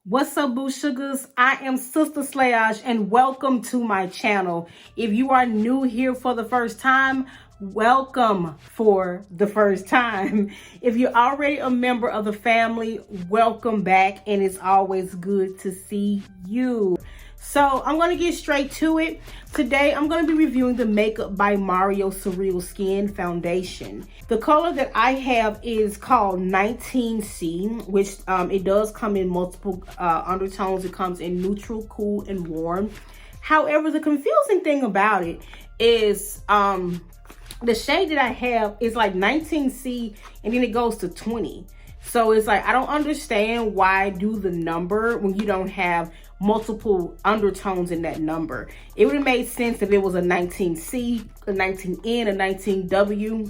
What's up, boo sugars? I am Sister Slayage and welcome to my channel. If you are new here for the first time, welcome for the first time. If you're already a member of the family, welcome back, and it's always good to see you. So I'm going to get straight to it. Today, I'm going to be reviewing the Makeup by Mario Surrealskin Foundation. The color that I have is called 19C, which it does come in multiple undertones. It comes in neutral, cool, and warm. However, the confusing thing about it is the shade that I have is like 19C and then it goes to 20. So it's like, I don't understand why do the number when you don't have multiple undertones in that number. It would have made sense if it was a 19C, a 19N, a 19W,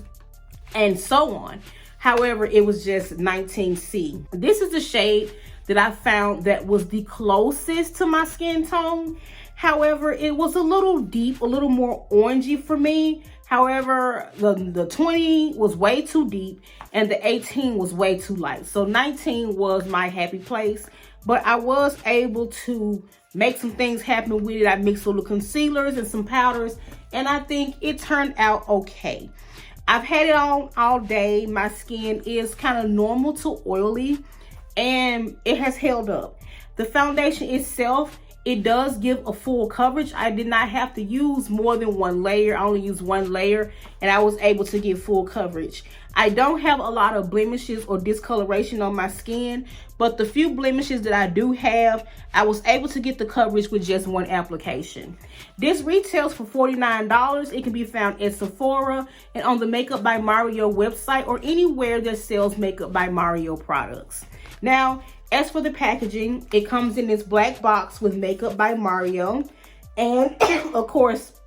and so on. However, it was just 19C. This is the shade that I found that was the closest to my skin tone. However, it was a little deep, a little more orangey for me. However, the 20 was way too deep and the 18 was way too light. So 19 was my happy place, but I was able to make some things happen with it. I mixed a little concealers and some powders, and I think it turned out okay. I've had it on all day. My skin is kind of normal to oily, and it has held up. The foundation itself, it does give a full coverage. I did not have to use more than one layer. I only used one layer and I was able to get full coverage. I don't have a lot of blemishes or discoloration on my skin, but the few blemishes that I do have, I was able to get the coverage with just one application. This retails for $49. It can be found at Sephora and on the Makeup by Mario website or anywhere that sells Makeup by Mario products. Now, as for the packaging, it comes in this black box with Makeup by Mario. And of course,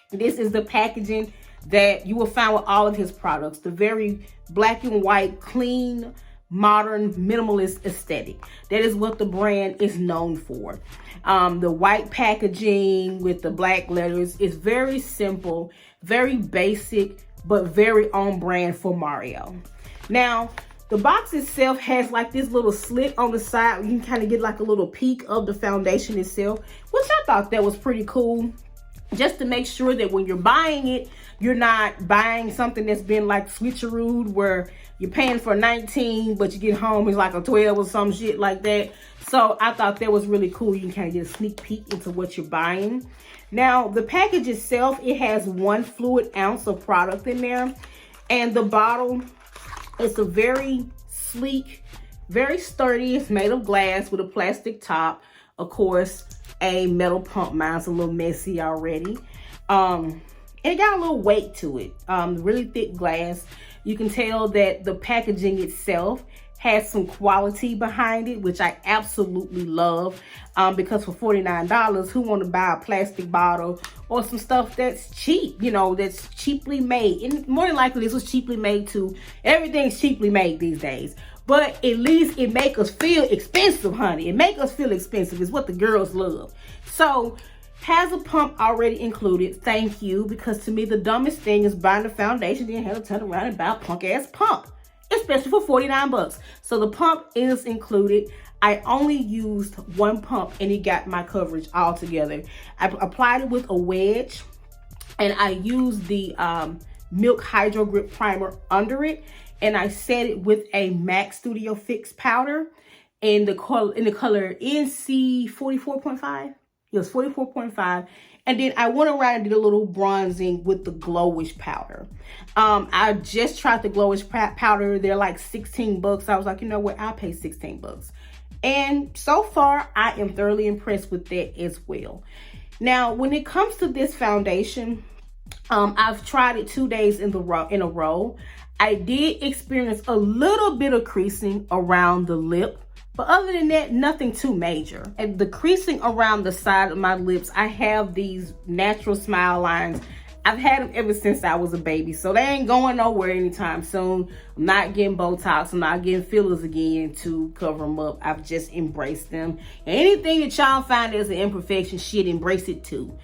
this is the packaging that you will find with all of his products. The very black and white, clean, modern, minimalist aesthetic. That is what the brand is known for. The white packaging with the black letters is very simple, very basic, but very on brand for Mario. Now, the box itself has like this little slit on the side. You can kind of get like a little peek of the foundation itself, which I thought that was pretty cool. Just to make sure that when you're buying it, you're not buying something that's been like switcherooed where you're paying for 19, but you get home, it's like a 12 or some shit like that. So I thought that was really cool. You can kind of get a sneak peek into what you're buying. Now, the package itself, it has 1 fluid ounce of product in there. And the bottle, it's a very sleek, very sturdy. It's made of glass with a plastic top. Of course, a metal pump. Mine's a little messy already. And it got a little weight to it. Really thick glass. You can tell that the packaging itself has some quality behind it, which I absolutely love. Because for $49, who want to buy a plastic bottle or some stuff that's cheap, you know, that's cheaply made? And more than likely, this was cheaply made too. Everything's cheaply made these days. But at least it make us feel expensive, honey. It make us feel expensive is what the girls love. So, has a pump already included. Thank you, because to me, the dumbest thing is buying a foundation, then have to turn around and buy a punk-ass pump, especially for 49 bucks. So the pump is included. I only used one pump and it got my coverage all together. I applied it with a wedge and I used the Milk Hydro Grip Primer under it. And I set it with a MAC Studio Fix powder in the color NC 44.5. It was 44.5. And then I went around and did a little bronzing with the Glowish powder. I just tried the Glowish powder. They're like 16 bucks. I was like, you know what? I'll pay 16 bucks. And so far, I am thoroughly impressed with that as well. Now, when it comes to this foundation, I've tried it 2 days in a row. I did experience a little bit of creasing around the lip, but other than that, nothing too major. And the creasing around the side of my lips, I have these natural smile lines. I've had them ever since I was a baby, so they ain't going nowhere anytime soon. I'm not getting Botox. I'm not getting fillers again to cover them up. I've just embraced them. And anything that y'all find as an imperfection, shit, embrace it too.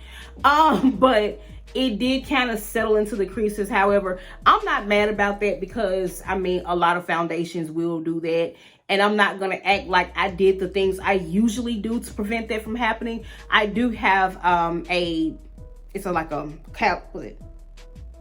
But it did kind of settle into the creases. However, I'm not mad about that because, I mean, a lot of foundations will do that. and I'm not going to act like I did the things I usually do to prevent that from happening. I do have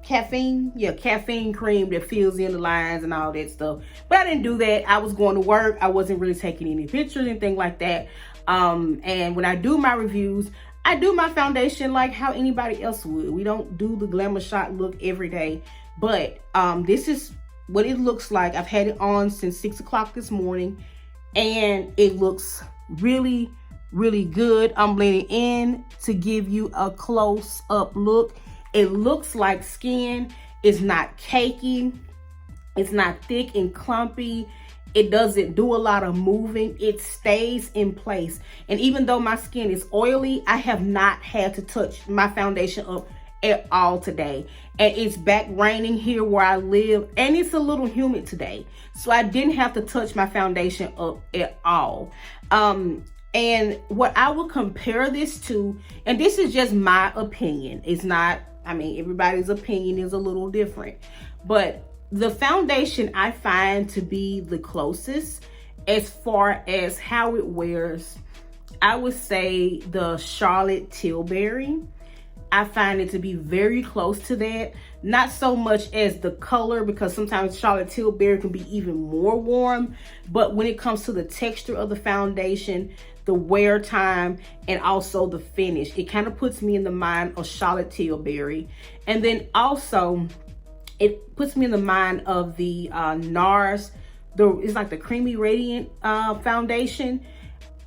caffeine cream that fills in the lines and all that stuff. But I didn't do that. I was going to work. I wasn't really taking any pictures, anything like that. And when I do my reviews, I do my foundation like how anybody else would. We don't do the glamour shot look every day. But this is what it looks like. I've had it on since 6 o'clock this morning, and it looks really, really good. I'm blending in to give you a close-up look. It looks like skin. It's not cakey. It's not thick and clumpy. It doesn't do a lot of moving. It stays in place. And even though my skin is oily, I have not had to touch my foundation up at all today. And it's back raining here where I live, and it's a little humid today. So I didn't have to touch my foundation up at all. And what I will compare this to, and this is just my opinion. It's not, I mean, everybody's opinion is a little different. But the foundation I find to be the closest as far as how it wears, I would say the Charlotte Tilbury. I find it to be very close to that. Not so much as the color, because sometimes Charlotte Tilbury can be even more warm. But when it comes to the texture of the foundation, the wear time, and also the finish, it kind of puts me in the mind of Charlotte Tilbury. And then also, it puts me in the mind of the NARS. It's like the Creamy Radiant foundation.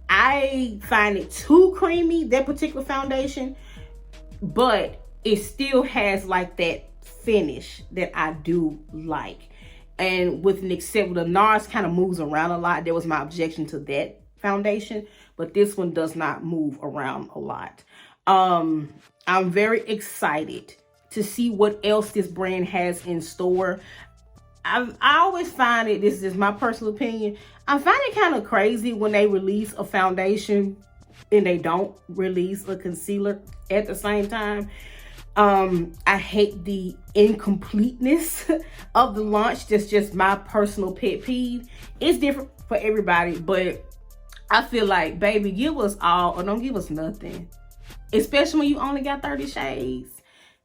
I find it too creamy, that particular foundation, but it still has like that finish that I do like. And with an exception, the NARS kind of moves around a lot. That was my objection to that foundation, but this one does not move around a lot. I'm very excited to see what else this brand has in store. I always find it, this is my personal opinion, I find it kind of crazy when they release a foundation and they don't release a concealer at the same time. I hate the incompleteness of the launch. That's just my personal pet peeve. It's different for everybody, but I feel like, baby, give us all or don't give us nothing. Especially when you only got 30 shades.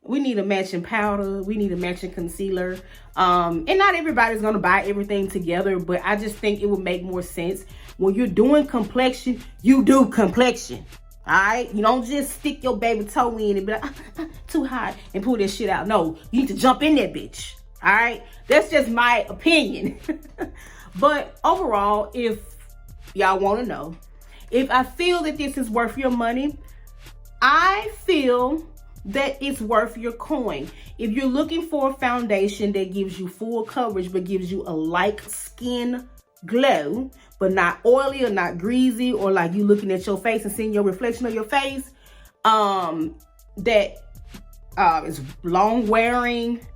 We need a matching powder. We need a matching concealer. And not everybody's going to buy everything together, but I just think it would make more sense. When you're doing complexion, you do complexion. All right? You don't just stick your baby toe in and be like, too hot, and pull this shit out. No, you need to jump in that bitch. All right? That's just my opinion. But overall, if y'all want to know, if I feel that this is worth your money, I feel that it's worth your coin. If you're looking for a foundation that gives you full coverage but gives you a light skin glow, but not oily or not greasy, or like you looking at your face and seeing your reflection of your face, that is long wearing,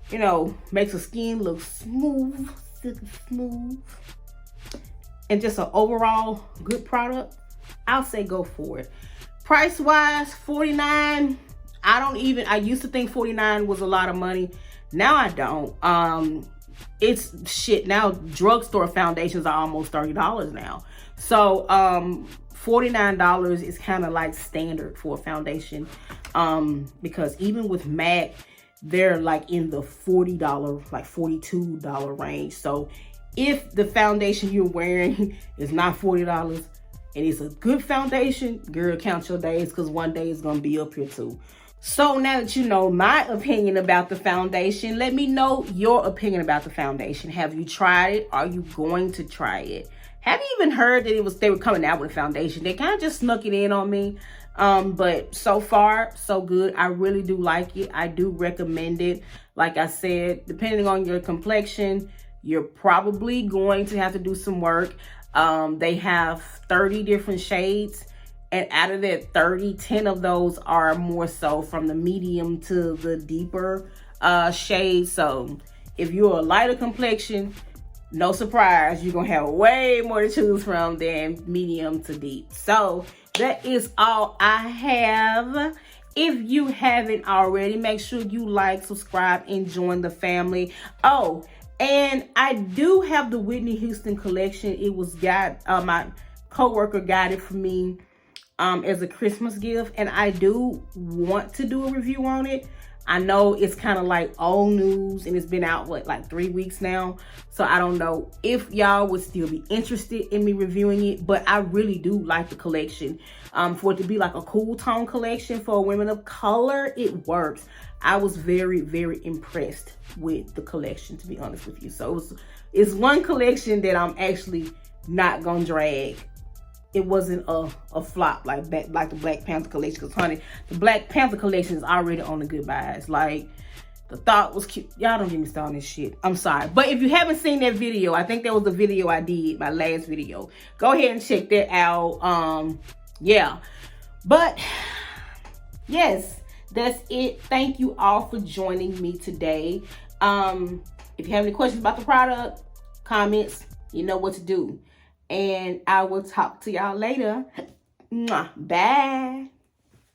you know, makes the skin look smooth, silky smooth, and just an overall good product, I'll say go for it. Price wise, $49. I used to think $49 was a lot of money. Now I don't. It's shit. Now drugstore foundations are almost $30 now. So $49 is kind of like standard for a foundation. Because even with MAC, they're like in the $40, like $42 range. So if the foundation you're wearing is not $40 and it's a good foundation, girl, count your days, because one day it's gonna be up here too. So now that you know my opinion about the foundation, let me know your opinion about the foundation. Have you tried it? Are you going to try it? Have you even heard that they were coming out with a foundation? They kind of just snuck it in on me. But so far, so good. I really do like it. I do recommend it. Like I said, depending on your complexion, you're probably going to have to do some work. They have 30 different shades. And out of that 30, 10 of those are more so from the medium to the deeper shades. So if you're a lighter complexion, no surprise, you're going to have way more to choose from than medium to deep. So that is all I have. If you haven't already, make sure you like, subscribe, and join the family. Oh, And I do have the Whitney Houston collection. It was my coworker got it for me as a Christmas gift, and I do want to do a review on it. I know it's kind of like old news, and it's been out like 3 weeks now, so I don't know if y'all would still be interested in me reviewing it, but I really do like the collection. For it to be like a cool tone collection for women of color, it works. I was very, very impressed with the collection, to be honest with you. So it's one collection that I'm actually not gonna drag. It wasn't a flop like the Black Panther collection, because honey, the Black Panther collection is already on the good buys. Like, the thought was cute. Y'all don't get me started on this shit. I'm sorry. But if you haven't seen that video, I think that was the video I did, my last video. Go ahead and check that out. Yeah. But yes, that's it. Thank you all for joining me today. If you have any questions about the product, comments, you know what to do. And I will talk to y'all later. Bye.